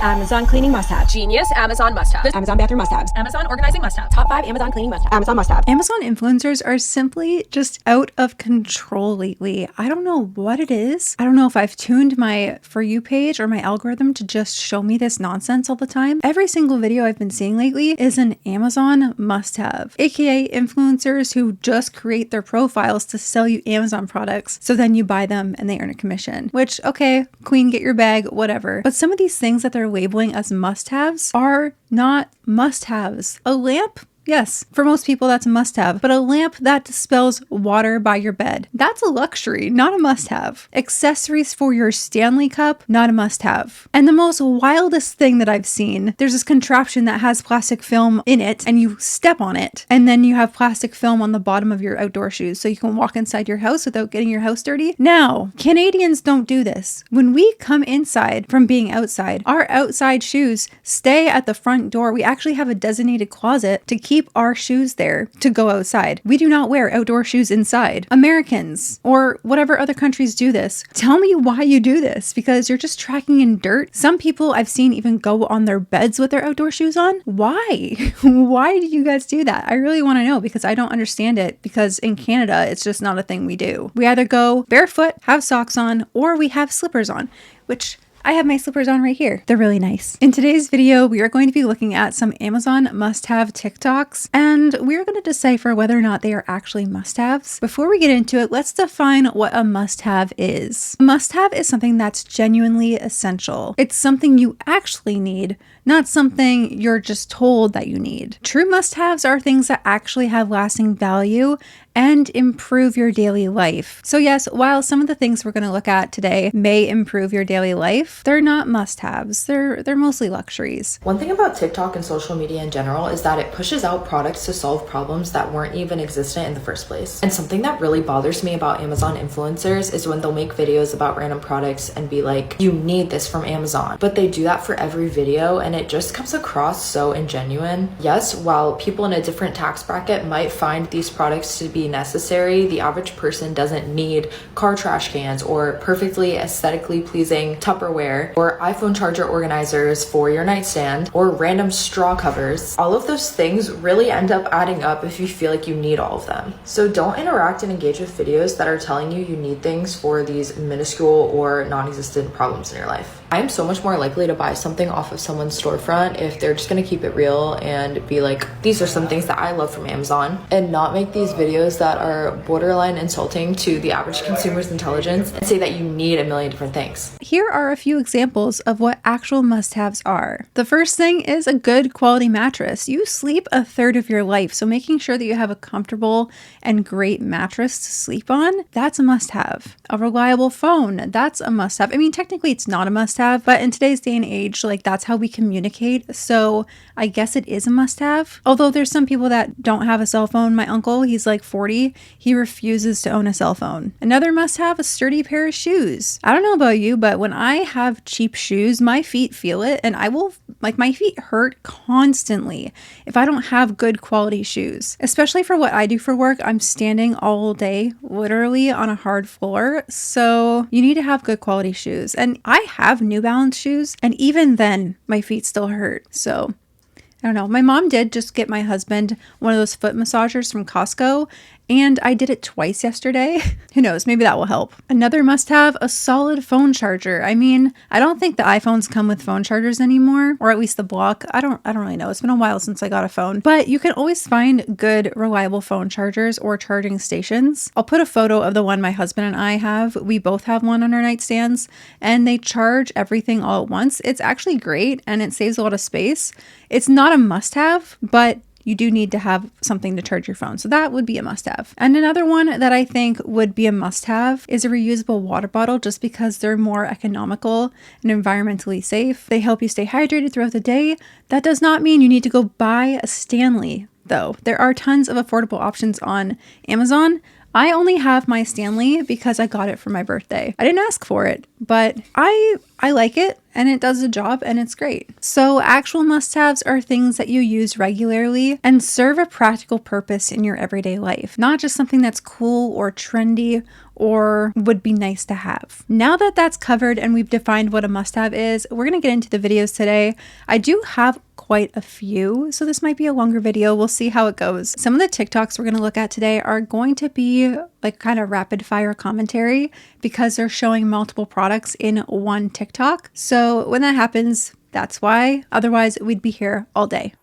Amazon cleaning must-have. Genius Amazon must-have. Amazon bathroom must-haves. Amazon organizing must-have. Top 5 Amazon cleaning must-have. Amazon must-have. Amazon influencers are simply just out of control lately. I don't know what it is. I don't know if I've tuned my For You page or my algorithm to just show me this nonsense all the time. Every single video I've been seeing lately is an Amazon must-have, aka influencers who just create their profiles to sell you Amazon products, so then you buy them and they earn a commission. Which, okay, queen, get your bag, whatever. But some of these things that they're labeling as must-haves are not must-haves. A lamp? Yes, for most people that's a must-have, but a lamp that dispels water by your bed, that's a luxury, not a must-have. Accessories for your Stanley cup, not a must-have. And the most wildest thing that I've seen, there's this contraption that has plastic film in it and you step on it and then you have plastic film on the bottom of your outdoor shoes so you can walk inside your house without getting your house dirty. Now, Canadians don't do this. When we come inside from being outside, our outside shoes stay at the front door. We actually have a designated closet to keep our shoes there to go outside. We do not wear outdoor shoes inside. Americans or whatever other countries do this. Tell me why you do this, because you're just tracking in dirt. Some people I've seen even go on their beds with their outdoor shoes on. Why? Why do you guys do that? I really want to know, because I don't understand it, because in Canada it's just not a thing we do. We either go barefoot, have socks on, or we have slippers on, which I have my slippers on right here. They're really nice. In today's video, we are going to be looking at some Amazon must-have TikToks, and we're going to decipher whether or not they are actually must-haves. Before we get into it, let's define what a must-have is. A must-have is something that's genuinely essential. It's something you actually need, not something you're just told that you need. True must-haves are things that actually have lasting value and improve your daily life. So yes, while some of the things we're going to look at today may improve your daily life, they're not must-haves. They're mostly luxuries. One thing about TikTok and social media in general is that it pushes out products to solve problems that weren't even existent in the first place. And something that really bothers me about Amazon influencers is when they'll make videos about random products and be like, you need this from Amazon. But they do that for every video and it just comes across so ingenuine. Yes, while people in a different tax bracket might find these products to be necessary, the average person doesn't need car trash cans or perfectly aesthetically pleasing Tupperware or iPhone charger organizers for your nightstand or random straw covers. All of those things really end up adding up if you feel like you need all of them. So don't interact and engage with videos that are telling you you need things for these minuscule or non-existent problems in your life. I am so much more likely to buy something off of someone's storefront if they're just going to keep it real and be like, these are some things that I love from Amazon, and not make these videos that are borderline insulting to the average consumer's intelligence and say that you need a million different things. Here are a few examples of what actual must-haves are. The first thing is a good quality mattress. You sleep a third of your life, so making sure that you have a comfortable and great mattress to sleep on, that's a must-have. A reliable phone, that's a must-have. I mean, technically it's not a must-have, but in today's day and age, like, that's how we communicate, so I guess it is a must-have. Although there's some people that don't have a cell phone. My uncle, he's like 40, he refuses to own a cell phone. Another must-have, a sturdy pair of shoes. I don't know about you, but when I have cheap shoes, my feet feel it, and my feet hurt constantly if I don't have good quality shoes. Especially for what I do for work, I'm standing all day, literally on a hard floor, so you need to have good quality shoes. And I have New Balance shoes, and even then, my feet still hurt, so I don't know. My mom did just get my husband one of those foot massagers from Costco, and I did it twice yesterday. Who knows, maybe that will help. Another must-have, a solid phone charger. I mean, I don't think the iPhones come with phone chargers anymore, or at least the block. I don't really know. It's been a while since I got a phone, but you can always find good, reliable phone chargers or charging stations. I'll put a photo of the one my husband and I have. We both have one on our nightstands, and they charge everything all at once. It's actually great, and it saves a lot of space. It's not a must-have, but you do need to have something to charge your phone. So that would be a must-have. And another one that I think would be a must-have is a reusable water bottle, just because they're more economical and environmentally safe. They help you stay hydrated throughout the day. That does not mean you need to go buy a Stanley, though. There are tons of affordable options on Amazon. I only have my Stanley because I got it for my birthday. I didn't ask for it, but I like it and it does the job and it's great. So actual must-haves are things that you use regularly and serve a practical purpose in your everyday life, not just something that's cool or trendy or would be nice to have. Now that that's covered and we've defined what a must-have is, we're going to get into the videos today. I do have quite a few, so this might be a longer video. We'll see how it goes. Some of the TikToks we're going to look at today are going to be like kind of rapid fire commentary because they're showing multiple products in one TikTok. So when that happens, that's why. Otherwise, we'd be here all day.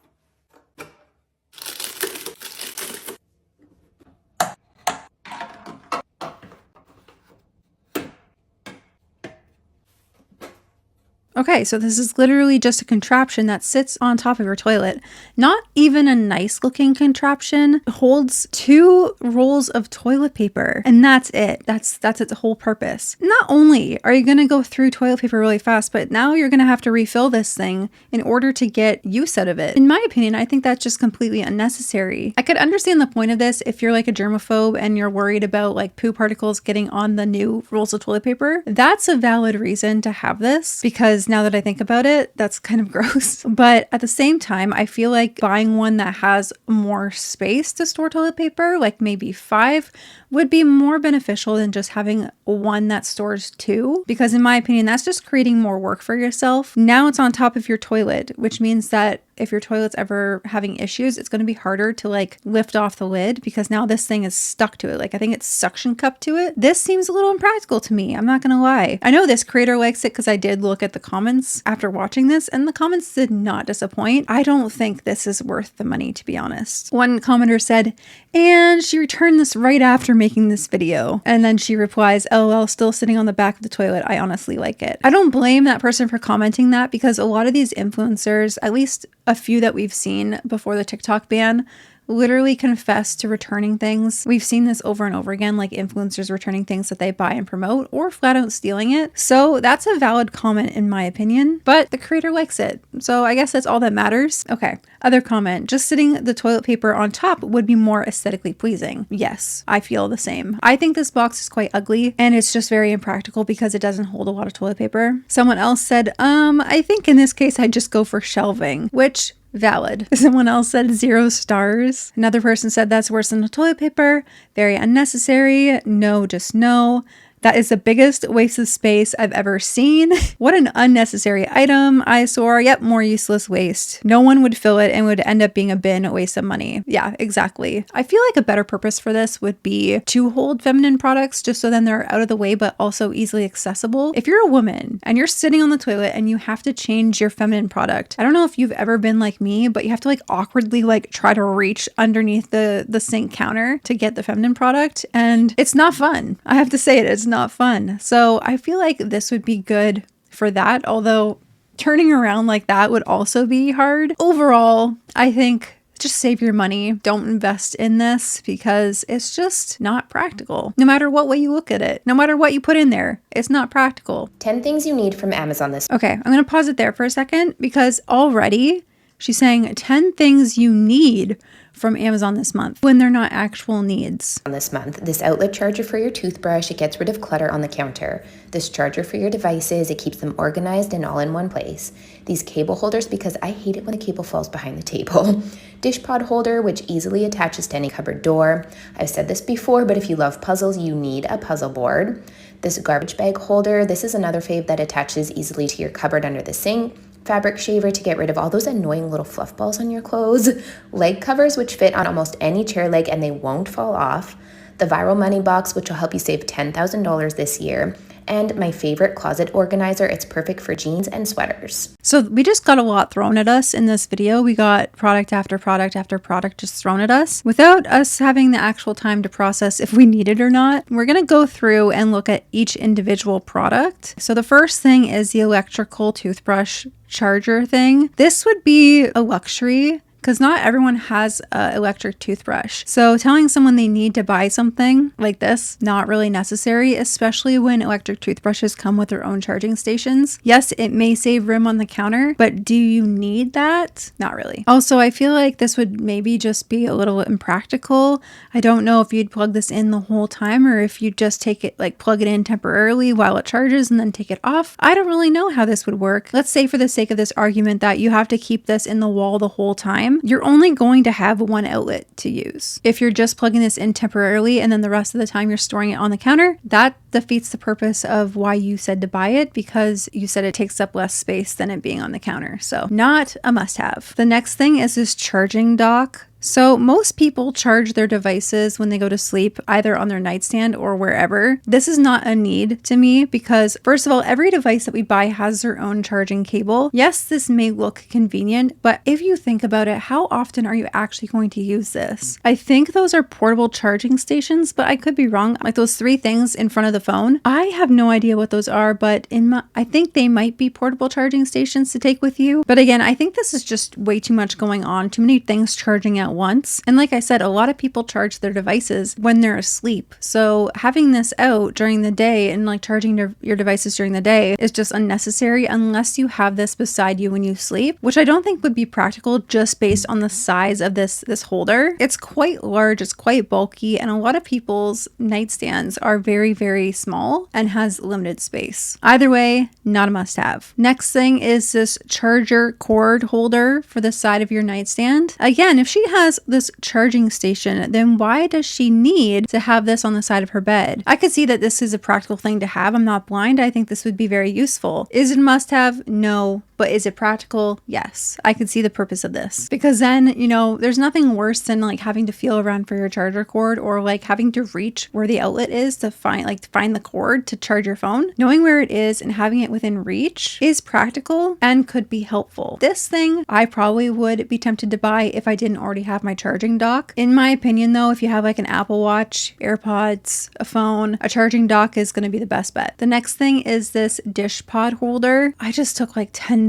Okay, so this is literally just a contraption that sits on top of your toilet. Not even a nice looking contraption. It holds 2 rolls of toilet paper and that's it. That's its whole purpose. Not only are you going to go through toilet paper really fast, but now you're going to have to refill this thing in order to get use out of it. In my opinion, I think that's just completely unnecessary. I could understand the point of this if you're like a germaphobe and you're worried about like poo particles getting on the new rolls of toilet paper. That's a valid reason to have this because now that I think about it, that's kind of gross. But at the same time, I feel like buying one that has more space to store toilet paper, like maybe 5, would be more beneficial than just having one that stores 2. Because in my opinion, that's just creating more work for yourself. Now it's on top of your toilet, which means that if your toilet's ever having issues, it's going to be harder to like lift off the lid because now this thing is stuck to it. Like I think it's suction cupped to it. This seems a little impractical to me. I'm not going to lie. I know this creator likes it because I did look at the comments after watching this and the comments did not disappoint. I don't think this is worth the money, to be honest. One commenter said, and she returned this right after making this video. And then she replies, LOL, still sitting on the back of the toilet. I honestly like it. I don't blame that person for commenting that because a lot of these influencers, at least a few that we've seen before the TikTok ban, literally confess to returning things. We've seen this over and over again, like influencers returning things that they buy and promote or flat out stealing it. So that's a valid comment in my opinion, but the creator likes it. So I guess that's all that matters. Okay, other comment, just sitting the toilet paper on top would be more aesthetically pleasing. Yes, I feel the same. I think this box is quite ugly and it's just very impractical because it doesn't hold a lot of toilet paper. Someone else said, I think in this case I'd just go for shelving, which valid. Someone else said 0 stars. Another person said that's worse than the toilet paper. Very unnecessary. No, just no. That is the biggest waste of space I've ever seen. What an unnecessary item. Eyesore. Yep, more useless waste. No one would fill it and would end up being a bin, a waste of money. Yeah, exactly. I feel like a better purpose for this would be to hold feminine products just so then they're out of the way but also easily accessible. If you're a woman and you're sitting on the toilet and you have to change your feminine product, I don't know if you've ever been like me, but you have to like awkwardly like try to reach underneath the sink counter to get the feminine product and it's not fun. I have to say it, it's not fun. So I feel like this would be good for that, although turning around like that would also be hard. Overall, I think just save your money. Don't invest in this because it's just not practical. No matter what way you look at it, no matter what you put in there, it's not practical. 10 things you need from Amazon this Okay, I'm going to pause it there for a second because already she's saying 10 things you need from Amazon this month when they're not actual needs. this month. This outlet charger for your toothbrush, it gets rid of clutter on the counter. This charger for your devices, it keeps them organized and all in one place. These cable holders, because I hate it when a cable falls behind the table. Dish pod holder, which easily attaches to any cupboard door. I've said this before, but if you love puzzles, you need a puzzle board. This garbage bag holder, this is another fave that attaches easily to your cupboard under the sink. Fabric shaver to get rid of all those annoying little fluff balls on your clothes. Leg covers, which fit on almost any chair leg and they won't fall off. The viral money box, which will help you save $10,000 this year. And my favorite closet organizer, it's perfect for jeans and sweaters. So we just got a lot thrown at us in this video. We got product after product after product just thrown at us without us having the actual time to process if we need it or not. We're going to go through and look at each individual product. So the first thing is the electrical toothbrush charger thing. This would be a luxury because not everyone has an electric toothbrush. So telling someone they need to buy something like this, not really necessary, especially when electric toothbrushes come with their own charging stations. Yes, it may save room on the counter, but do you need that? Not really. Also, I feel like this would maybe just be a little impractical. I don't know if you'd plug this in the whole time or if you'd just take it, like plug it in temporarily while it charges and then take it off. I don't really know how this would work. Let's say for the sake of this argument that you have to keep this in the wall the whole time. time, you're only going to have one outlet to use. If you're just plugging this in temporarily and then the rest of the time you're storing it on the counter, that defeats the purpose of why you said to buy it, because you said it takes up less space than it being on the counter. So not a must-have. The next thing is this charging dock. So most people charge their devices when they go to sleep, either on their nightstand or wherever. This is not a need to me because, first of all, every device that we buy has their own charging cable. Yes, this may look convenient, but if you think about it, how often are you actually going to use this? I think those are portable charging stations, but I could be wrong. Like those 3 things in front of the phone. I have no idea what those are, but I think they might be portable charging stations to take with you. But again, I think this is just way too much going on, too many things charging at once. And like I said, a lot of people charge their devices when they're asleep. So having this out during the day and like charging your devices during the day is just unnecessary unless you have this beside you when you sleep, which I don't think would be practical just based on the size of this holder. It's quite large, it's quite bulky, and a lot of people's nightstands are very, very small and has limited space. Either way, not a must-have. Next thing is this charger cord holder for the side of your nightstand. Again, if she has this charging station, then why does she need to have this on the side of her bed? I could see that this is a practical thing to have. I'm not blind. I think this would be very useful. Is it a must-have? No. But is it practical? Yes. I could see the purpose of this because then, you know, there's nothing worse than like having to feel around for your charger cord or like having to reach where the outlet is to find the cord to charge your phone. Knowing where it is and having it within reach is practical and could be helpful. This thing I probably would be tempted to buy if I didn't already have my charging dock. In my opinion though, if you have like an Apple Watch, AirPods, a phone, a charging dock is going to be the best bet. The next thing is this dish pod holder. I just took like 10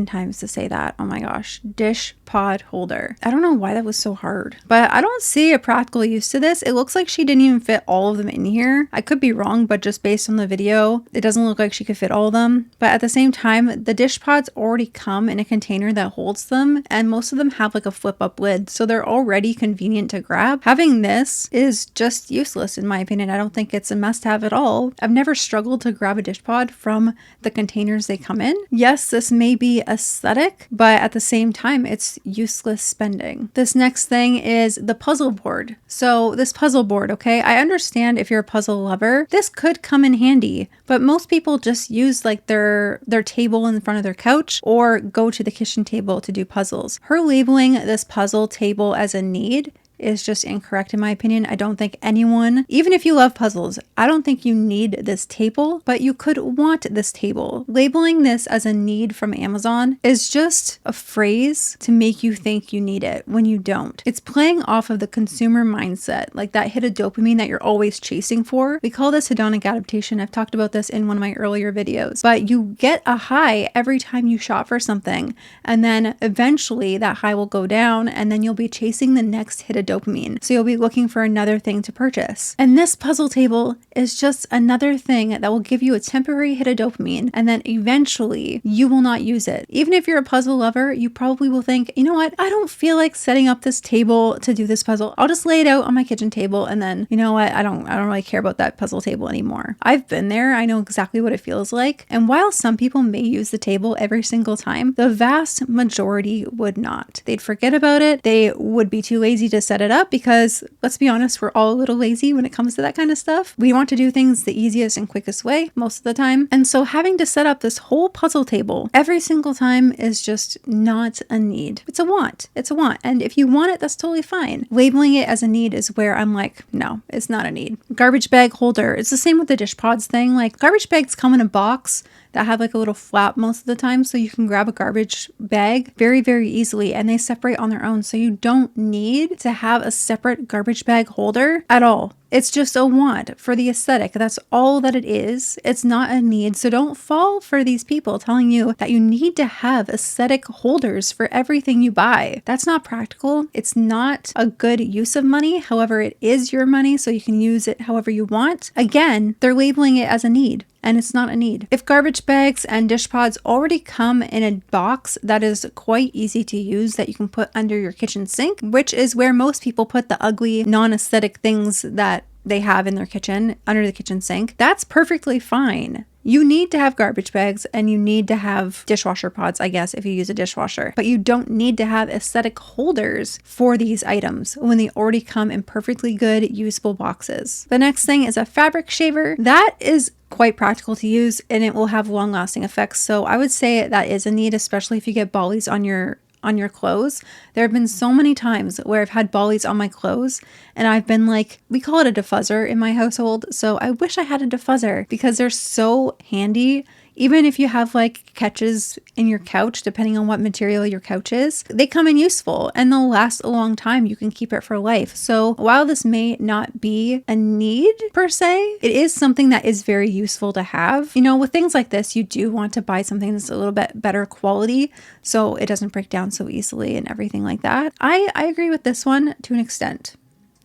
times to say that. Oh my gosh. Dish pod holder. I don't know why that was so hard, but I don't see a practical use to this. It looks like she didn't even fit all of them in here. I could be wrong, but just based on the video, it doesn't look like she could fit all of them. But at the same time, the dish pods already come in a container that holds them, and most of them have like a flip up lid, so they're already convenient to grab. Having this is just useless in my opinion. I don't think it's a must have at all. I've never struggled to grab a dish pod from the containers they come in. Yes, this may be aesthetic, but at the same time, it's useless spending. This next thing is the puzzle board. So this puzzle board, okay, I understand if you're a puzzle lover, this could come in handy, but most people just use like their table in front of their couch or go to the kitchen table to do puzzles. Her labeling this puzzle table as a need is just incorrect in my opinion. I don't think anyone, even if you love puzzles, I don't think you need this table, but you could want this table. Labeling this as a need from Amazon is just a phrase to make you think you need it when you don't. It's playing off of the consumer mindset, like that hit of dopamine that you're always chasing for. We call this hedonic adaptation. I've talked about this in one of my earlier videos, but you get a high every time you shop for something, and then eventually that high will go down, and then you'll be chasing the next hit of dopamine. So you'll be looking for another thing to purchase. And this puzzle table is just another thing that will give you a temporary hit of dopamine, and then eventually you will not use it. Even if you're a puzzle lover, you probably will think, you know what? I don't feel like setting up this table to do this puzzle. I'll just lay it out on my kitchen table, and then, you know what? I don't really care about that puzzle table anymore. I've been there. I know exactly what it feels like. And while some people may use the table every single time, the vast majority would not. They'd forget about it. They would be too lazy to set it up because, let's be honest, we're all a little lazy when it comes to that kind of stuff. We want to do things the easiest and quickest way most of the time. And so having to set up this whole puzzle table every single time is just not a need. It's a want. It's a want. And if you want it, that's totally fine. Labeling it as a need is where I'm like, no, it's not a need. Garbage bag holder. It's the same with the dish pods thing. Like garbage bags come in a box that have like a little flap most of the time, so you can grab a garbage bag very, very easily, and they separate on their own, so you don't need to have a separate garbage bag holder at all. It's just a want for the aesthetic. That's all that it is. It's not a need. So don't fall for these people telling you that you need to have aesthetic holders for everything you buy. That's not practical. It's not a good use of money. However, it is your money, so you can use it however you want. Again, they're labeling it as a need, and it's not a need. If garbage bags and dish pods already come in a box that is quite easy to use that you can put under your kitchen sink, which is where most people put the ugly, non-aesthetic things that they have in their kitchen under the kitchen sink, that's perfectly fine. You need to have garbage bags and you need to have dishwasher pods, I guess, if you use a dishwasher. But you don't need to have aesthetic holders for these items when they already come in perfectly good, usable boxes. The next thing is a fabric shaver. That is quite practical to use and it will have long-lasting effects. So I would say that is a need, especially if you get bollies on your clothes. There have been so many times where I've had bollies on my clothes and I've been like, we call it a diffuzzer in my household. So I wish I had a diffuzzer because they're so handy. Even if you have like catches in your couch, depending on what material your couch is, they come in useful and they'll last a long time. You can keep it for life. So while this may not be a need per se, it is something that is very useful to have. You know, with things like this, you do want to buy something that's a little bit better quality so it doesn't break down so easily and everything like that. I agree with this one to an extent.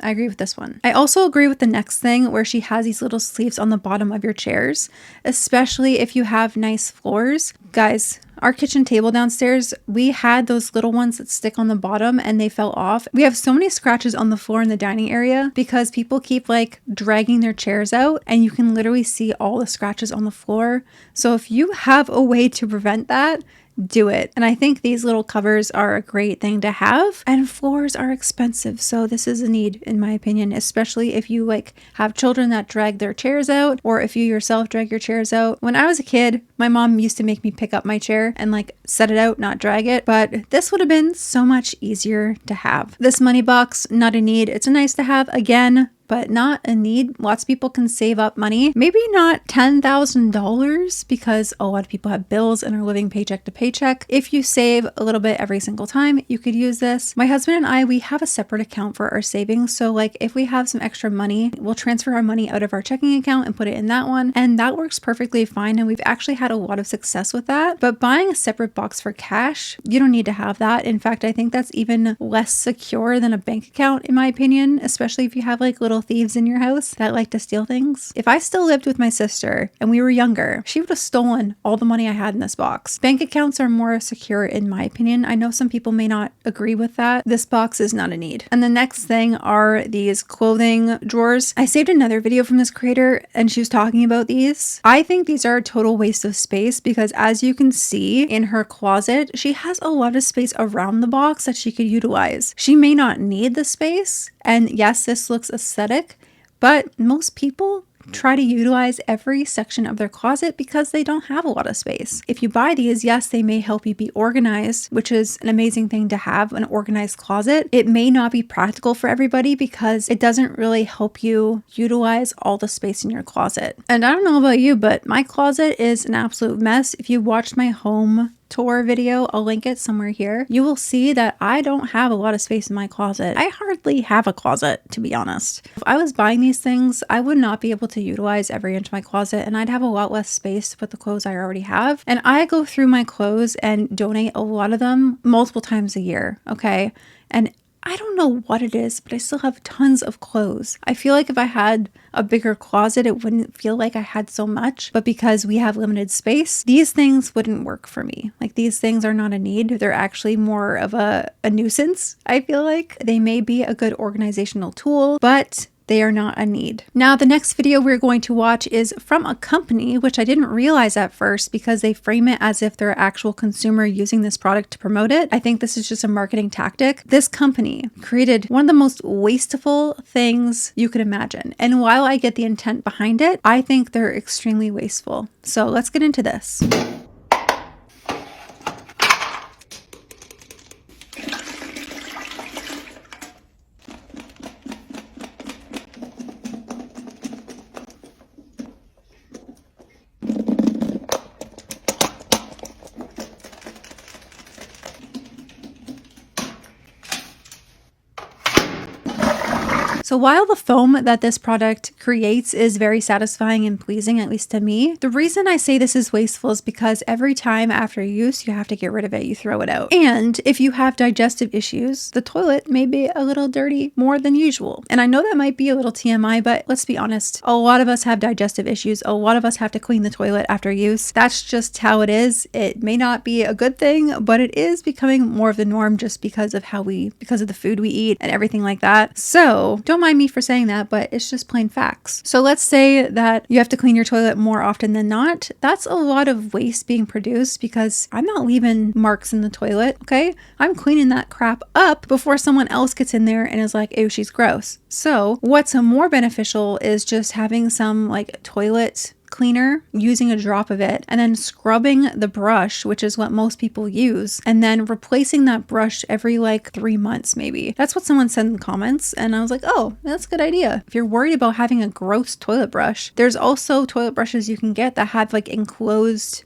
I agree with this one. I also agree with the next thing where she has these little sleeves on the bottom of your chairs, especially if you have nice floors. Guys, our kitchen table downstairs, we had those little ones that stick on the bottom and they fell off. We have so many scratches on the floor in the dining area because people keep like dragging their chairs out and you can literally see all the scratches on the floor. So if you have a way to prevent that, do it. And I think these little covers are a great thing to have, and floors are expensive. So this is a need in my opinion, especially if you like have children that drag their chairs out or if you yourself drag your chairs out. When I was a kid, my mom used to make me pick up my chair and like set it out, not drag it. But this would have been so much easier to have. This money box, not a need. It's a nice to have again, but not a need. Lots of people can save up money. Maybe not $10,000 because a lot of people have bills and are living paycheck to paycheck. If you save a little bit every single time, you could use this. My husband and I, we have a separate account for our savings. So like if we have some extra money, we'll transfer our money out of our checking account and put it in that one. And that works perfectly fine. And we've actually had a lot of success with that. But buying a separate box for cash, you don't need to have that. In fact, I think that's even less secure than a bank account in my opinion, especially if you have like little thieves in your house that like to steal things. If I still lived with my sister and we were younger, she would have stolen all the money I had in this box. Bank accounts are more secure in my opinion. I know some people may not agree with that. This box is not a need. And the next thing are these clothing drawers. I saved another video from this creator and she was talking about these. I think these are a total waste of space because as you can see in her closet, she has a lot of space around the box that she could utilize. She may not need the space. And yes, this looks aesthetic, but most people try to utilize every section of their closet because they don't have a lot of space. If you buy these, yes, they may help you be organized, which is an amazing thing to have, an organized closet. It may not be practical for everybody because it doesn't really help you utilize all the space in your closet. And I don't know about you, but my closet is an absolute mess. If you watched my home tour video, I'll link it somewhere here, you will see that I don't have a lot of space in my closet. I hardly have a closet, to be honest. If I was buying these things, I would not be able to utilize every inch of my closet and I'd have a lot less space to put the clothes I already have. And I go through my clothes and donate a lot of them multiple times a year, okay? And I don't know what it is, but I still have tons of clothes. I feel like if I had a bigger closet, it wouldn't feel like I had so much. But because we have limited space, these things wouldn't work for me. Like these things are not a need. They're actually more of a nuisance, I feel like. They may be a good organizational tool, but they are not a need. Now, the next video we're going to watch is from a company, which I didn't realize at first because they frame it as if they're an actual consumer using this product to promote it. I think this is just a marketing tactic. This company created one of the most wasteful things you could imagine. And while I get the intent behind it, I think they're extremely wasteful. So let's get into this. So while the foam that this product creates is very satisfying and pleasing, at least to me, the reason I say this is wasteful is because every time after use, you have to get rid of it, you throw it out. And if you have digestive issues, the toilet may be a little dirty more than usual. And I know that might be a little TMI, but let's be honest, a lot of us have digestive issues. A lot of us have to clean the toilet after use. That's just how it is. It may not be a good thing, but it is becoming more of the norm just because of the food we eat and everything like that. So don't don't mind me for saying that, but it's just plain facts. So let's say that you have to clean your toilet more often than not. That's a lot of waste being produced because I'm not leaving marks in the toilet, okay? I'm cleaning that crap up before someone else gets in there and is like, ew, she's gross. So what's more beneficial is just having some like toilet cleaner, using a drop of it, and then scrubbing the brush, which is what most people use, and then replacing that brush every like 3 months maybe. That's what someone said in the comments, and I was like, oh, that's a good idea. If you're worried about having a gross toilet brush, there's also toilet brushes you can get that have like enclosed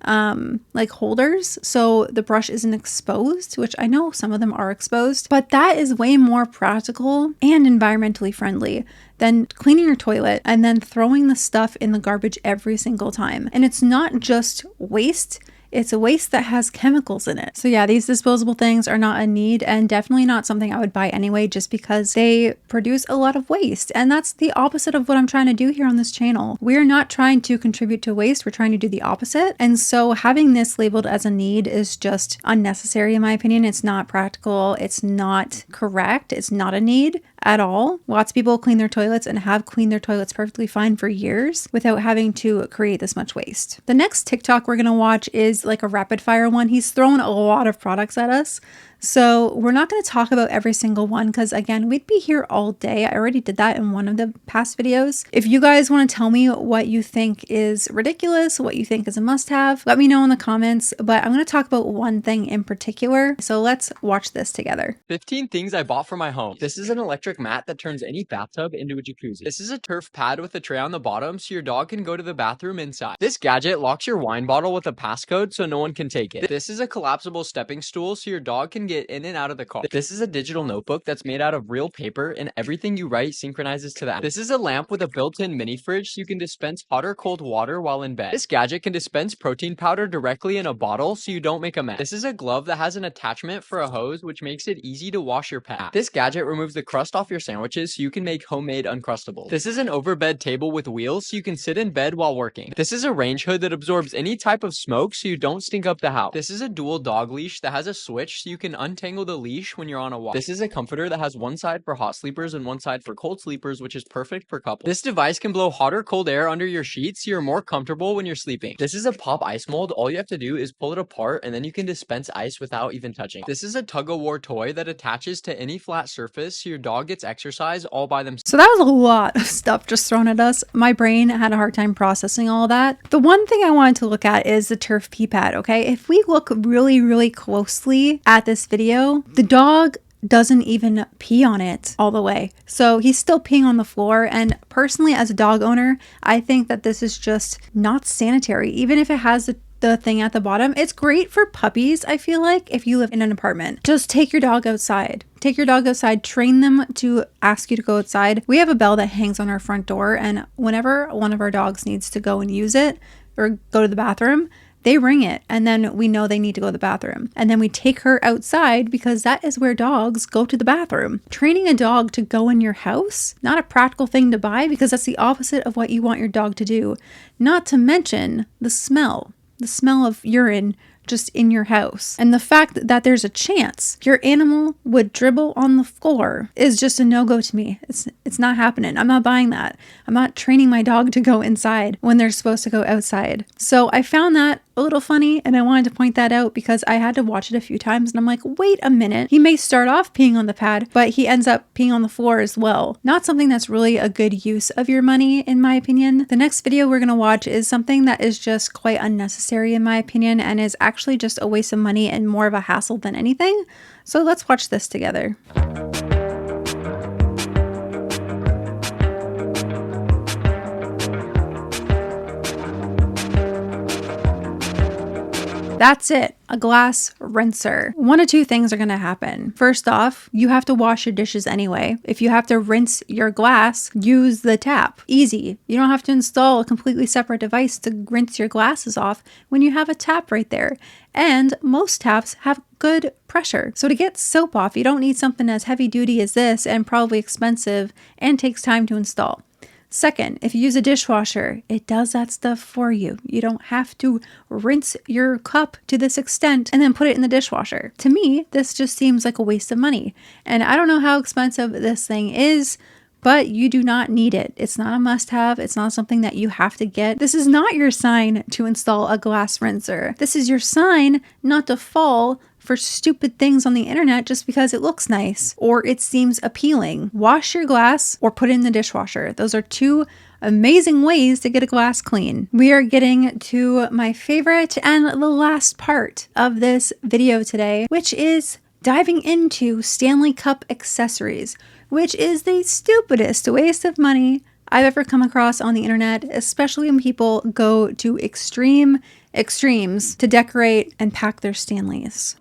like holders, so the brush isn't exposed, which I know some of them are exposed, but that is way more practical and environmentally friendly than cleaning your toilet and then throwing the stuff in the garbage every single time. And it's not just waste, it's a waste that has chemicals in it. So yeah, these disposable things are not a need and definitely not something I would buy anyway, just because they produce a lot of waste. And that's the opposite of what I'm trying to do here on this channel. We're not trying to contribute to waste, we're trying to do the opposite. And so having this labeled as a need is just unnecessary in my opinion. It's not practical, it's not correct, it's not a need at all. Lots of people clean their toilets and have cleaned their toilets perfectly fine for years without having to create this much waste. The next TikTok we're gonna watch is like a rapid fire one. He's thrown a lot of products at us. So we're not going to talk about every single one because again, we'd be here all day. I already did that in one of the past videos. If you guys want to tell me what you think is ridiculous, what you think is a must-have, let me know in the comments, but I'm going to talk about one thing in particular. So let's watch this together. 15 things I bought for my home. This is an electric mat that turns any bathtub into a jacuzzi. This is a turf pad with a tray on the bottom so your dog can go to the bathroom inside. This gadget locks your wine bottle with a passcode so no one can take it. This is a collapsible stepping stool so your dog can get in and out of the car. This is a digital notebook that's made out of real paper and everything you write synchronizes to that. This is a lamp with a built-in mini fridge so you can dispense hot or cold water while in bed. This gadget can dispense protein powder directly in a bottle so you don't make a mess. This is a glove that has an attachment for a hose which makes it easy to wash your pet. This gadget removes the crust off your sandwiches so you can make homemade Uncrustables. This is an overbed table with wheels so you can sit in bed while working. This is a range hood that absorbs any type of smoke so you don't stink up the house. This is a dual dog leash that has a switch so you can untangle the leash when you're on a walk. This is a comforter that has one side for hot sleepers and one side for cold sleepers, which is perfect for couples. This device can blow hot or cold air under your sheets so you're more comfortable when you're sleeping. This is a pop ice mold. All you have to do is pull it apart and then you can dispense ice without even touching. This is a tug-of-war toy that attaches to any flat surface so your dog gets exercise all by themselves. So that was a lot of stuff just thrown at us. My brain had a hard time processing all that. The one thing I wanted to look at is the turf pee pad, okay? If we look really, really closely at this video, the dog doesn't even pee on it all the way. So he's still peeing on the floor. And personally, as a dog owner, I think that this is just not sanitary. Even if it has the thing at the bottom, it's great for puppies. I feel like if you live in an apartment, just take your dog outside. Take your dog outside, train them to ask you to go outside. We have a bell that hangs on our front door, and whenever one of our dogs needs to go and use it or go to the bathroom, they ring it, and then we know they need to go to the bathroom. And then we take her outside because that is where dogs go to the bathroom. Training a dog to go in your house, not a practical thing to buy because that's the opposite of what you want your dog to do. Not to mention the smell of urine just in your house. And the fact that there's a chance your animal would dribble on the floor is just a no-go to me. It's not happening. I'm not buying that. I'm not training my dog to go inside when they're supposed to go outside. So I found that a little funny and I wanted to point that out because I had to watch it a few times and I'm like, wait a minute. He may start off peeing on the pad, but he ends up peeing on the floor as well. Not something that's really a good use of your money, in my opinion. The next video we're going to watch is something that is just quite unnecessary in my opinion and is actually just a waste of money and more of a hassle than anything. So let's watch this together. That's it, a glass rinser. One of two things are gonna happen. First off, you have to wash your dishes anyway. If you have to rinse your glass, use the tap. Easy. You don't have to install a completely separate device to rinse your glasses off when you have a tap right there. And most taps have good pressure. So to get soap off, you don't need something as heavy duty as this and probably expensive and takes time to install. Second, if you use a dishwasher, it does that stuff for you. You don't have to rinse your cup to this extent and then put it in the dishwasher. To me, this just seems like a waste of money. And I don't know how expensive this thing is, but you do not need it. It's not a must-have. It's not something that you have to get. This is not your sign to install a glass rinser. This is your sign not to fall for stupid things on the internet just because it looks nice or it seems appealing. Wash your glass or put it in the dishwasher. Those are two amazing ways to get a glass clean. We are getting to my favorite and the last part of this video today, which is diving into Stanley Cup accessories, which is the stupidest waste of money I've ever come across on the internet, especially when people go to extremes to decorate and pack their Stanleys.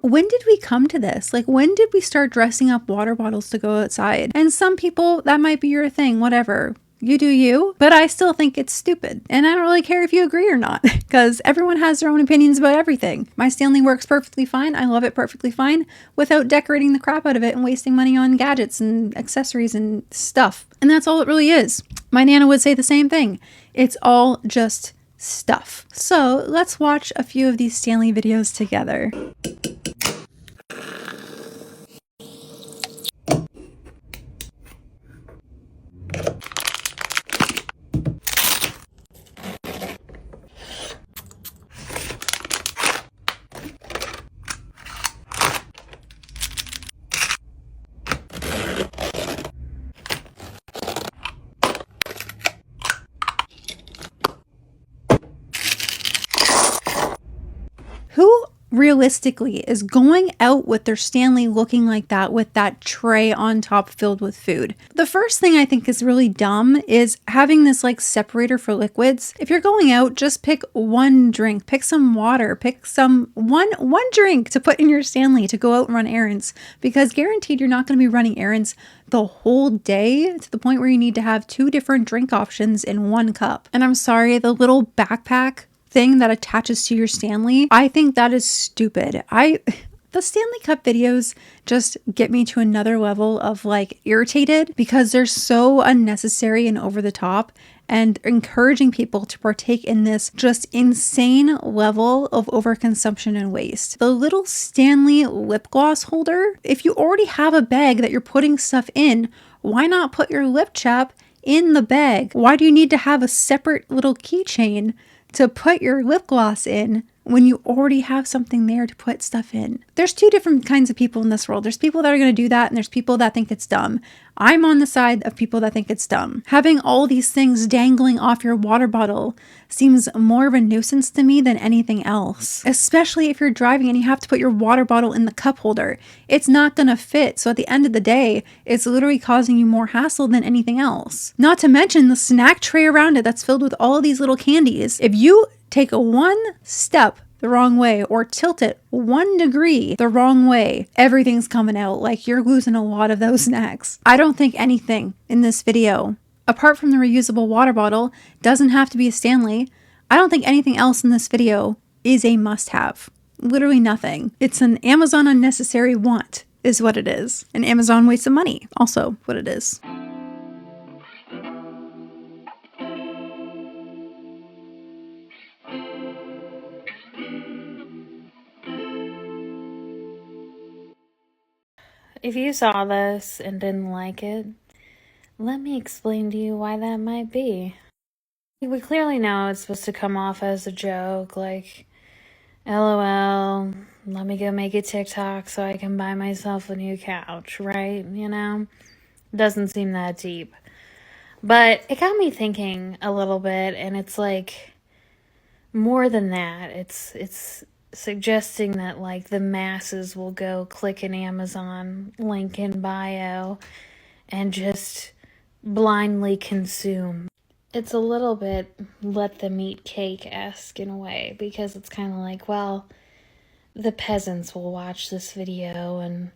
When did we come to this? Like, when did we start dressing up water bottles to go outside? And some people, that might be your thing, whatever. You do you, but I still think it's stupid. And I don't really care if you agree or not, because everyone has their own opinions about everything. My Stanley works perfectly fine. I love it perfectly fine without decorating the crap out of it and wasting money on gadgets and accessories and stuff. And that's all it really is. My Nana would say the same thing. It's all just stuff. So let's watch a few of these Stanley videos together. Who realistically is going out with their Stanley looking like that with that tray on top filled with food? The first thing I think is really dumb is having this like separator for liquids. If you're going out, just pick one drink, pick some water, pick some one drink to put in your Stanley to go out and run errands, because guaranteed you're not going to be running errands the whole day to the point where you need to have two different drink options in one cup. And I'm sorry, the little backpack thing that attaches to your Stanley, I think that is stupid. The Stanley Cup videos just get me to another level of like irritated because they're so unnecessary and over the top and encouraging people to partake in this just insane level of overconsumption and waste. The little Stanley lip gloss holder, if you already have a bag that you're putting stuff in, why not put your lip chap in the bag? Why do you need to have a separate little keychain to put your lip gloss in when you already have something there to put stuff in? There's two different kinds of people in this world. There's people that are going to do that, and there's people that think it's dumb. I'm on the side of people that think it's dumb. Having all these things dangling off your water bottle seems more of a nuisance to me than anything else, especially if you're driving and you have to put your water bottle in the cup holder. It's not going to fit. So at the end of the day, it's literally causing you more hassle than anything else. Not to mention the snack tray around it that's filled with all of these little candies. If you take one step the wrong way or tilt it 1 degree the wrong way, everything's coming out. Like, you're losing a lot of those snacks. I don't think anything in this video, apart from the reusable water bottle, doesn't have to be a Stanley. I don't think anything else in this video is a must-have. Literally nothing. It's an Amazon unnecessary want is what it is. An Amazon waste of money, also what it is. If you saw this and didn't like it, let me explain to you why that might be. We clearly know it's supposed to come off as a joke, like, LOL, let me go make a TikTok so I can buy myself a new couch, right? You know? Doesn't seem that deep. But it got me thinking a little bit, and it's like, more than that, it's suggesting that like the masses will go click an Amazon link in bio and just blindly consume. It's a little bit let them eat cake-esque in a way, because it's kind of like, well, the peasants will watch this video and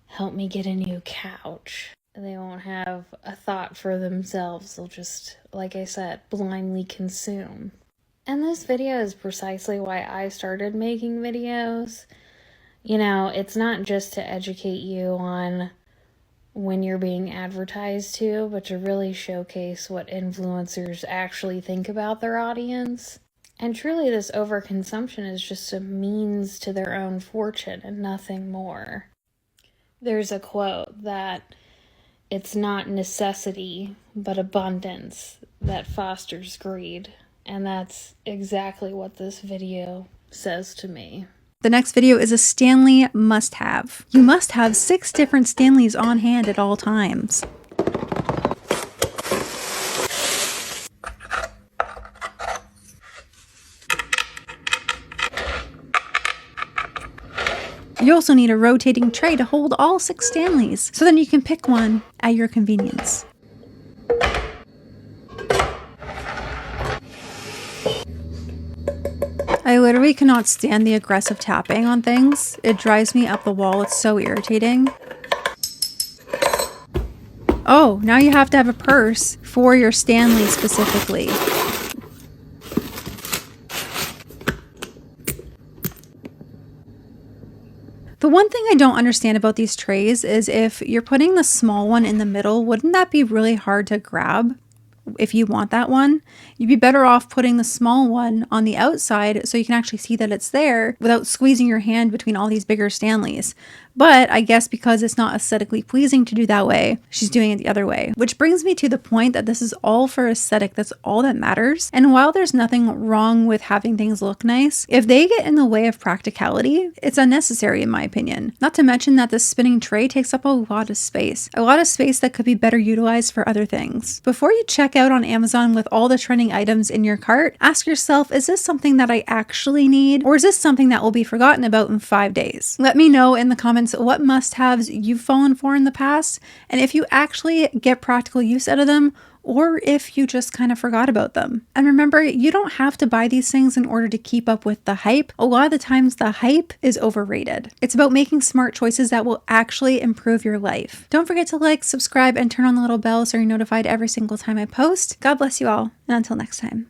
help me get a new couch. They won't have a thought for themselves. They'll just, like I said, blindly consume. And this video is precisely why I started making videos. You know, it's not just to educate you on when you're being advertised to, but to really showcase what influencers actually think about their audience. And truly, this overconsumption is just a means to their own fortune and nothing more. There's a quote that it's not necessity, but abundance that fosters greed. And that's exactly what this video says to me. The next video is a Stanley must-have. You must have 6 different Stanleys on hand at all times. You also need a rotating tray to hold all 6 Stanleys, so then you can pick one at your convenience. I literally cannot stand the aggressive tapping on things. It drives me up the wall. It's so irritating. Oh, now you have to have a purse for your Stanley specifically. The one thing I don't understand about these trays is if you're putting the small one in the middle, wouldn't that be really hard to grab? If you want that one, you'd be better off putting the small one on the outside so you can actually see that it's there without squeezing your hand between all these bigger Stanleys. But I guess because it's not aesthetically pleasing to do that way, she's doing it the other way. Which brings me to the point that this is all for aesthetic. That's all that matters. And while there's nothing wrong with having things look nice, if they get in the way of practicality, it's unnecessary in my opinion. Not to mention that the spinning tray takes up a lot of space. A lot of space that could be better utilized for other things. Before you check out on Amazon with all the trending items in your cart, ask yourself, is this something that I actually need? Or is this something that will be forgotten about in 5 days? Let me know in the comments what must-haves you've fallen for in the past, and if you actually get practical use out of them, or if you just kind of forgot about them. And remember, you don't have to buy these things in order to keep up with the hype. A lot of the times the hype is overrated. It's about making smart choices that will actually improve your life. Don't forget to like, subscribe, and turn on the little bell so you're notified every single time I post. God bless you all, and until next time.